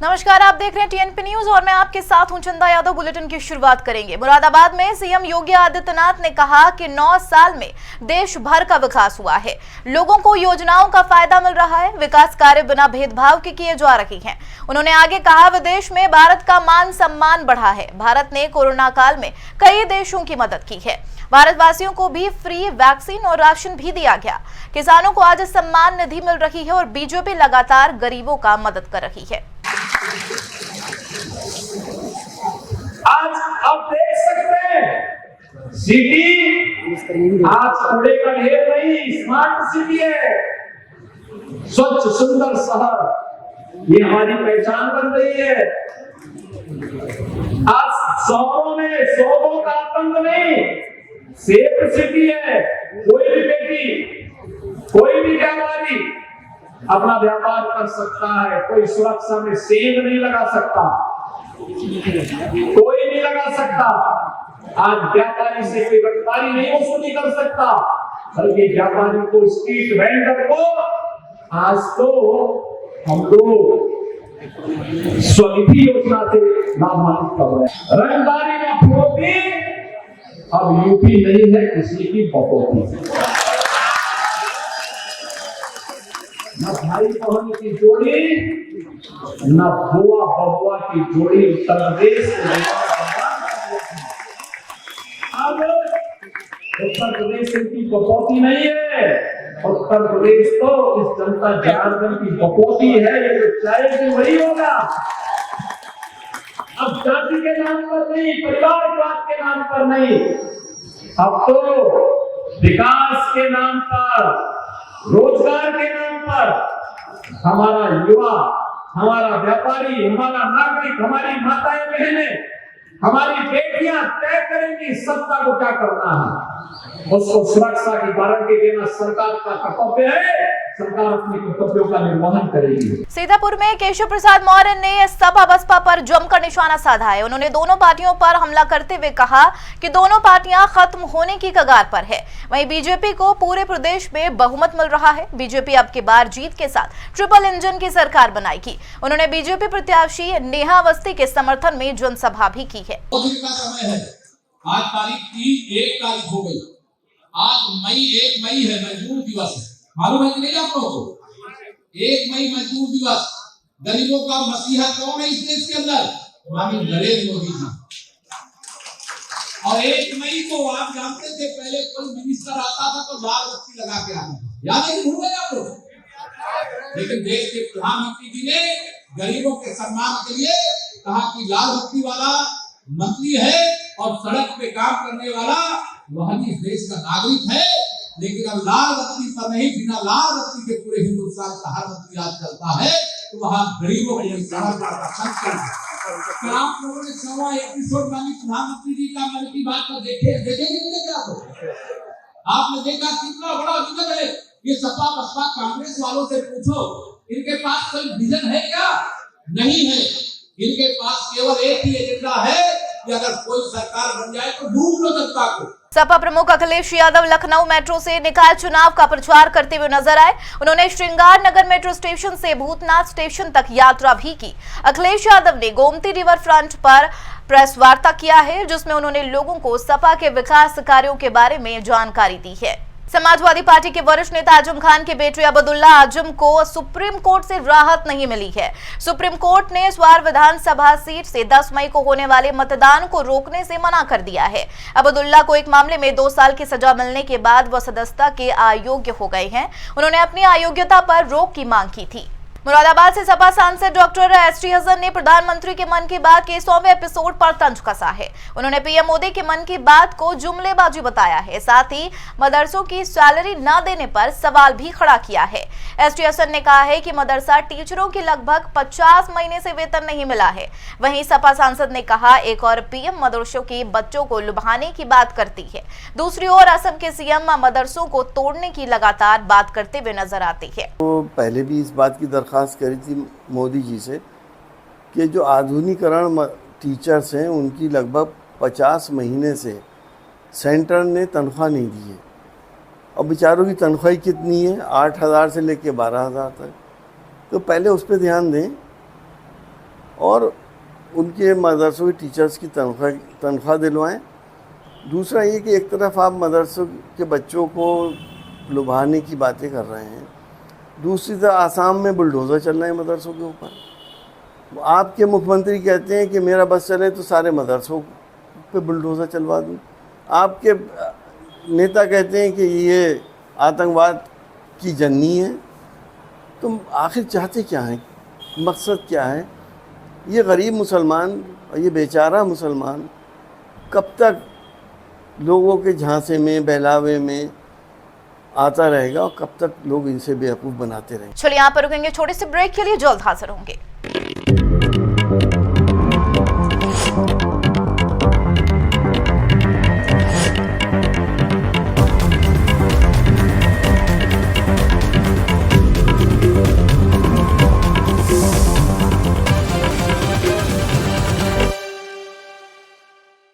नमस्कार, आप देख रहे हैं टीएनपी न्यूज और मैं आपके साथ हूं चंदा यादव। बुलेटिन की शुरुआत करेंगे। मुरादाबाद में सीएम योगी आदित्यनाथ ने कहा कि 9 साल में देश भर का विकास हुआ है, लोगों को योजनाओं का फायदा मिल रहा है, विकास कार्य बिना भेदभाव के किए जा रहे हैं। उन्होंने आगे कहा, विदेश में भारत का मान सम्मान बढ़ा है। भारत ने कोरोना काल में कई देशों की मदद की है। भारतवासियों को भी फ्री वैक्सीन और राशन भी दिया गया। किसानों को आज सम्मान निधि मिल रही है और बीजेपी लगातार गरीबों का मदद कर रही है। आज आप देख सकते हैं सिटी आज कूड़े का ढेर नहीं, स्मार्ट सिटी है, स्वच्छ सुंदर शहर, ये हमारी पहचान बन रही है। आज शहरों में शोभों का आतंक नहीं, सेफ सिटी है। कोई भी बेटी, कोई भी व्यापारी अपना व्यापार कर सकता है, कोई सुरक्षा में सेंध नहीं लगा सकता, कोई नहीं लगा सकता। आज व्यापारी से कोई व्यापारी नहीं वसूली कर सकता, बल्कि व्यापारी को, स्ट्रीट वेंडर को आज तो हम लोग स्वनिधि योजना से लाभान्वित कर रहे हैं। रंगदारी में फिरौती अब यूपी नहीं है, किसी की बकौती। न भाई बहन की जोड़ी, न बुआ बबुआ की जोड़ी उत्तर प्रदेश अब उत्तर प्रदेश की बकौती नहीं है। उत्तर प्रदेश तो इस जनता जनार्दन की बकौती है। ये जो चाहेगी वही होगा। अब जाति के नाम पर नहीं, परिवारवाद के नाम पर नहीं, अब तो विकास के नाम पर, रोजगार के नाम पर हमारा युवा, हमारा व्यापारी, हमारा नागरिक, हमारी माताएं बहनें, हमारी बेटियां तय करेंगी सत्ता को क्या करना है। उसको सुरक्षा की गारंटी देना सरकार का कर्तव्य है। सरकार अपने कर्तव्यों का निर्वहन करेगी। सीतापुर में केशव प्रसाद मौर्य ने सपा बसपा पर जमकर निशाना साधा है। उन्होंने दोनों पार्टियों पर हमला करते हुए कहा कि दोनों पार्टियां खत्म होने की कगार पर है। वहीं बीजेपी को पूरे प्रदेश में बहुमत मिल रहा है। बीजेपी अब की बार जीत के साथ ट्रिपल इंजन की सरकार बनाएगी। उन्होंने बीजेपी प्रत्याशी नेहा अवस्थी के समर्थन में जनसभा भी की है। आज तारीख 1 तारीख हो गई, आज 1 मई है, मजदूर दिवस है। मालूम है कि नहीं आप लोगों को? 1 मई मजदूर दिवस। गरीबों का मसीहा कौन है इस देश के अंदर? माननीय नरेंद्र मोदी जी। और 1 मई को आप जानते थे, पहले कोई मिनिस्टर आता था तो लाल बत्ती लगा के आता था, याद है कि भूल गए आप लोग? लेकिन देश के प्रधानमंत्री जी ने गरीबों के सम्मान के लिए कहा कि लाल बत्ती वाला मंत्री है और सड़क पे काम करने वाला वह इस देश का नागरिक है। लेकिन अब लाल बत्ती पर नहीं, बिना लाल बत्ती के पूरे हिंदुस्तान का हर मंत्री आज चलता है, तो वहाँ गरीबों को आप लोगों ने 1वां एपिसोड मानी प्रधानमंत्री जी का मन की बात को देखे आपने देखा कितना बड़ा विजन है। ये सपा बसपा कांग्रेस वालों से पूछो, इनके पास कोई विजन है क्या? नहीं है। इनके पास केवल एक ही एजेंडा है कि अगर कोई सरकार बन जाए तो डूब लो जनता को। सपा प्रमुख अखिलेश यादव लखनऊ मेट्रो से निकाय चुनाव का प्रचार करते हुए नजर आए। उन्होंने श्रृंगार नगर मेट्रो स्टेशन से भूतनाथ स्टेशन तक यात्रा भी की। अखिलेश यादव ने गोमती रिवर फ्रंट पर प्रेस वार्ता किया है, जिसमें उन्होंने लोगों को सपा के विकास कार्यों के बारे में जानकारी दी है। समाजवादी पार्टी के वरिष्ठ नेता आजम खान के बेटे अबदुल्ला आजम को सुप्रीम कोर्ट से राहत नहीं मिली है। सुप्रीम कोर्ट ने स्वार विधानसभा सीट से 10 मई को होने वाले मतदान को रोकने से मना कर दिया है। अबदुल्ला को एक मामले में 2 साल की सजा मिलने के बाद वह सदस्यता के अयोग्य हो गए हैं। उन्होंने अपनी अयोग्यता पर रोक की मांग की थी। मुरादाबाद से सपा सांसद डॉक्टर एसटी हसन ने प्रधानमंत्री के मन की बात के 100वें एपिसोड पर तंज कसा है। उन्होंने पीएम मोदी के मन की बात को जुमलेबाजी बताया है। साथ ही मदरसों की सैलरी न देने पर सवाल भी खड़ा किया है। एसटी हसन ने कहा है कि मदरसा टीचरों की लगभग 50 महीने से वेतन नहीं मिला है। वहीं सपा सांसद ने कहा, एक और पीएम मदरसों के बच्चों को लुभाने की बात करती है, दूसरी ओर असम के सीएम मदरसों को तोड़ने की लगातार बात करते हुए नजर आती है। तो पहले भी इस बात की दरखास्त करी थी मोदी जी से कि जो आधुनिकरण टीचर्स हैं उनकी लगभग 50 महीने से सेंटर ने तनख्वाह नहीं दी है। और बेचारों की तनख्वाही कितनी है? 8,000 से लेकर 12,000 तक। तो पहले उस पर ध्यान दें और उनके मदरसों के टीचर्स की तनख्वाह दिलवाएं। दूसरा ये कि एक तरफ आप मदरसों के बच्चों को लुभाने की बातें कर रहे हैं, दूसरी तरफ आसाम में बुलडोज़र चल रहे हैं मदरसों के ऊपर। आपके मुख्यमंत्री कहते हैं कि मेरा बस चले तो सारे मदरसों पे बुलडोज़र चलवा दूँ। आपके नेता कहते हैं कि ये आतंकवाद की जननी है। तो आखिर चाहते क्या हैं, मकसद क्या है? ये गरीब मुसलमान और ये बेचारा मुसलमान कब तक लोगों के झांसे में बहलावे में आता रहेगा और कब तक लोग इनसे बेवकूफ़ बनाते रहेंगे? चलिए यहाँ पर रुकेंगे छोटे से ब्रेक के लिए, जल्द हाजिर होंगे।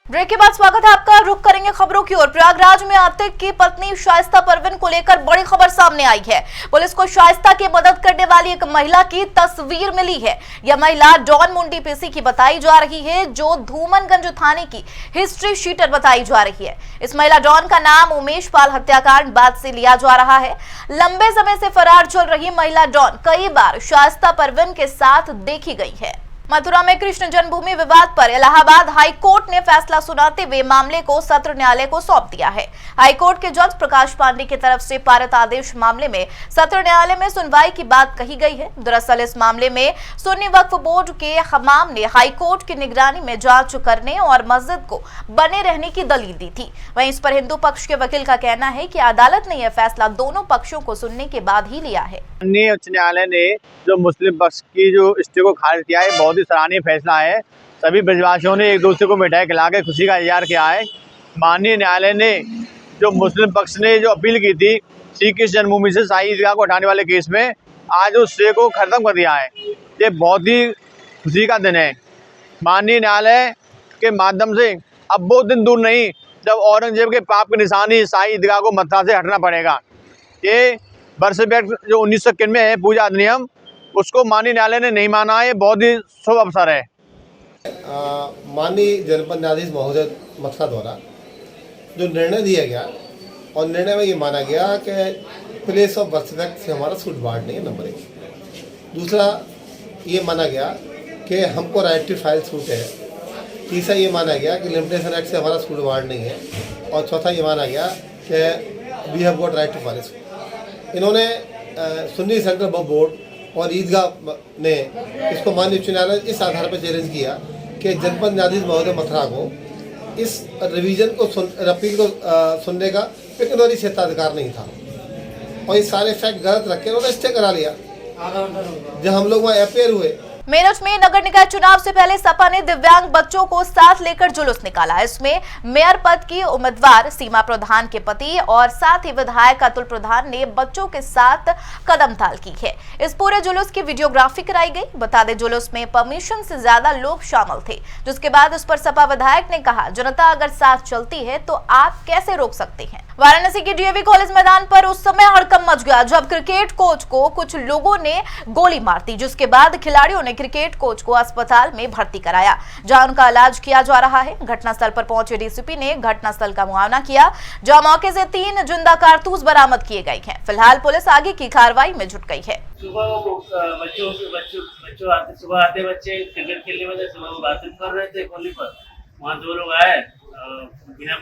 ब्रेक के बाद स्वागत है आपका। रुख करेंगे खबरों की ओर। प्रयागराज में आतिक की पत्नी शाइस्ता परवीन को लेकर बड़ी खबर सामने आई है। पुलिस को शाइस्ता की मदद करने वाली एक महिला की तस्वीर मिली है। यह महिला डॉन मुंडी पीसी की बताई जा रही है, जो धूमनगंज थाने की हिस्ट्री शीटर बताई जा रही है। इस महिला डॉन का नाम उमेश पाल हत्याकांड बाद से लिया जा रहा है। लंबे समय से फरार चल रही महिला डॉन कई बार शाइस्ता परवीन के साथ देखी गई है। मथुरा में कृष्ण जन्मभूमि विवाद पर इलाहाबाद हाई कोर्ट ने फैसला सुनाते हुए मामले को सत्र न्यायालय को सौंप दिया है। हाई कोर्ट के जज प्रकाश पांडे की तरफ से पारित आदेश मामले में सत्र न्यायालय में सुनवाई की बात कही गई है। दरअसल इस मामले में सुन्नी वक्फ बोर्ड के हमाम ने हाई कोर्ट की निगरानी में जांच करने और मस्जिद को बने रहने की दलील दी थी। वहीं इस पर हिंदू पक्ष के वकील का कहना है कि अदालत ने यह फैसला दोनों पक्षों को सुनने के बाद ही लिया है। उच्च न्यायालय ने जो मुस्लिम पक्ष की जो स्टे को खारिज किया है, बहुत ही सराहनीय फैसला है। सभी ब्रजवासियों ने एक दूसरे को मिठाई खिला के खुशी का इजहार किया है। माननीय न्यायालय ने जो मुस्लिम पक्ष ने जो अपील की थी श्री कृष्ण जन्मभूमि से शाही ईदगाह को हटाने वाले केस में, आज उस स्टे को खत्म कर दिया है। ये बहुत ही खुशी का दिन है। माननीय न्यायालय के माध्यम से अब वो दिन दूर नहीं जब औरंगजेब के पाप की निशानी शाही ईदगाह को मथुरा से हटना पड़ेगा। ये बर्थ एक्ट जो 1991 में है पूजा अधिनियम, उसको माननीय न्यायालय ने नहीं माना है। बहुत ही शुभ अवसर है। माननीय जनपद न्यायाधीश महोदय मथुरा द्वारा जो निर्णय दिया गया, और निर्णय में ये माना गया कि प्लेस ऑफ बर्थ एक्ट से हमारा सूट बार्ड नहीं है, नंबर 1। दूसरा ये माना गया कि हमको राइट टू फाइल सूट है। तीसरा ये माना गया कि लिमिटेशन एक्ट से हमारा सूट बार्ड नहीं है। और चौथा ये माना गया कि we have got right to file suit. इन्होंने सुन्नी सेंट्रल बोर्ड और ईदगाह ने इसको माननीय उच्च न्यायालय इस आधार पर चैलेंज किया कि जनपद न्यायाधीश महोदय मथुरा को इस रिवीजन को अपील को सुनने का पिकनोरी क्षेत्राधिकार नहीं था, और ये सारे फैक्ट गलत रख के उन्होंने स्टे करा लिया। जब हम लोग वहाँ अपेयर हुए, मेरठ में नगर निकाय चुनाव से पहले सपा ने दिव्यांग बच्चों को साथ लेकर जुलूस निकाला। इसमें मेयर पद की उम्मीदवार सीमा प्रधान के पति और साथ ही विधायक अतुल प्रधान ने बच्चों के साथ कदमताल की है। इस पूरे जुलूस की वीडियोग्राफी कराई गई। बता दें, जुलूस में परमिशन से ज्यादा लोग शामिल थे, जिसके बाद उस पर सपा विधायक ने कहा, जनता अगर साथ चलती है तो आप कैसे रोक सकते हैं। वाराणसी के डीएवी कॉलेज मैदान पर उस समय हड़कंप मच गया जब क्रिकेट कोच को कुछ लोगों ने गोली मार दी, जिसके बाद खिलाड़ियों ने क्रिकेट कोच को अस्पताल में भर्ती कराया, जहां उनका इलाज किया जा रहा है। घटनास्थल पर पहुंचे डीसीपी ने घटनास्थल का मुआयना किया, जहां मौके से 3 जिंदा कारतूस बरामद किए गए हैं। फिलहाल पुलिस आगे की कार्रवाई में जुट गई है। सुबह आते बच्चे क्रिकेट खेलने वाले सुबह बातचीत कर रहे थे कोहली पर, वहाँ 2 लोग आए बिना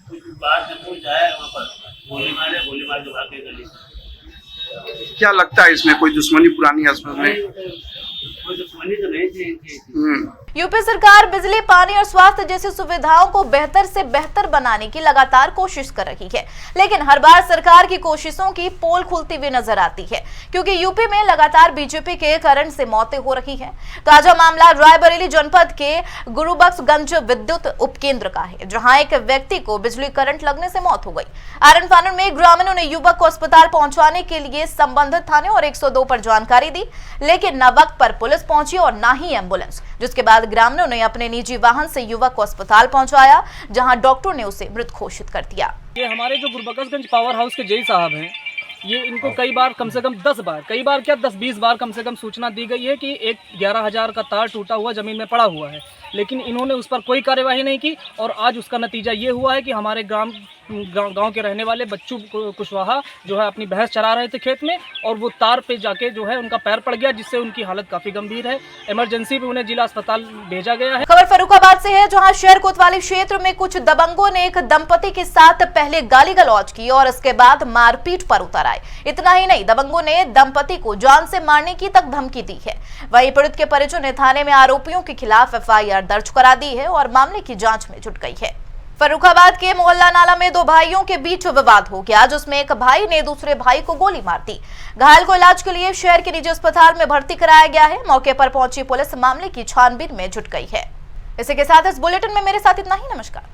कुछ बात से पूछ आए, वहाँ पर गोली मार के भाग गए गली से। क्या लगता है इसमें कोई दुश्मनी पुरानी हस्बैंड में? कोई दुश्मनी तो नहीं थी। यूपी सरकार बिजली, पानी और स्वास्थ्य जैसी सुविधाओं को बेहतर से बेहतर बनाने की लगातार कोशिश कर रही है, लेकिन हर बार सरकार की कोशिशों की पोल खुलती हुई नजर आती है, क्योंकि यूपी में लगातार बीजेपी के करंट से मौतें हो रही हैं। ताजा मामला रायबरेली जनपद के गुरुबख्शगंज विद्युत उपकेंद्र का है, जहां एक व्यक्ति को बिजली करंट लगने से मौत हो गई। आरन फानन में ग्रामीणों ने युवक को अस्पताल पहुंचाने के लिए संबंधित थाने और 102 पर जानकारी दी, लेकिन न वक्त पर पुलिस पहुंची और न ही एम्बुलेंस, जिसके बाद ग्रामीणों ने अपने निजी वाहन से युवक को अस्पताल पहुंचाया, जहां डॉक्टर ने उसे मृत घोषित कर दिया। ये हमारे जो गुरुबख्शगंज पावर हाउस के जेई साहब हैं, ये इनको कई बार कम से कम 10 बार, कई बार क्या 10-20 बार कम से कम सूचना दी गई है कि एक 11,000 का तार टूटा हुआ ज़मीन में पड़ा हुआ है, लेकिन इन्होंने उस पर कोई कार्यवाही नहीं की। और आज उसका नतीजा ये हुआ है कि हमारे गांव के रहने वाले बच्चू कुशवाहा जो है अपनी भैंस चरा रहे थे खेत में, और वो तार पे जाके जो है उनका पैर पड़ गया, जिससे उनकी हालत काफ़ी गंभीर है। इमरजेंसी में उन्हें जिला अस्पताल भेजा गया है। खबर फर्रुखाबाद से है, जहां शहर कोतवाली क्षेत्र में कुछ दबंगों ने एक दंपति के साथ पहले गाली गलौज की और उसके बाद मारपीट पर उतर आए। इतना ही नहीं, दबंगों ने दंपति को जान से मारने की तक धमकी दी है। वहीं पीड़ित के परिजनों ने थाने में आरोपियों के खिलाफ FIR दर्ज करा दी है और मामले की जांच में जुट गई है। फर्रुखाबाद के मोहल्ला नाला में दो भाइयों के बीच विवाद हो गया, जिसमें एक भाई ने दूसरे भाई को गोली मार दी। घायल को इलाज के लिए शहर के निजी अस्पताल में भर्ती कराया गया है। मौके पर पहुंची पुलिस मामले की छानबीन में जुट गई है। इसी के साथ इस बुलेटिन में मेरे साथ इतना ही। नमस्कार।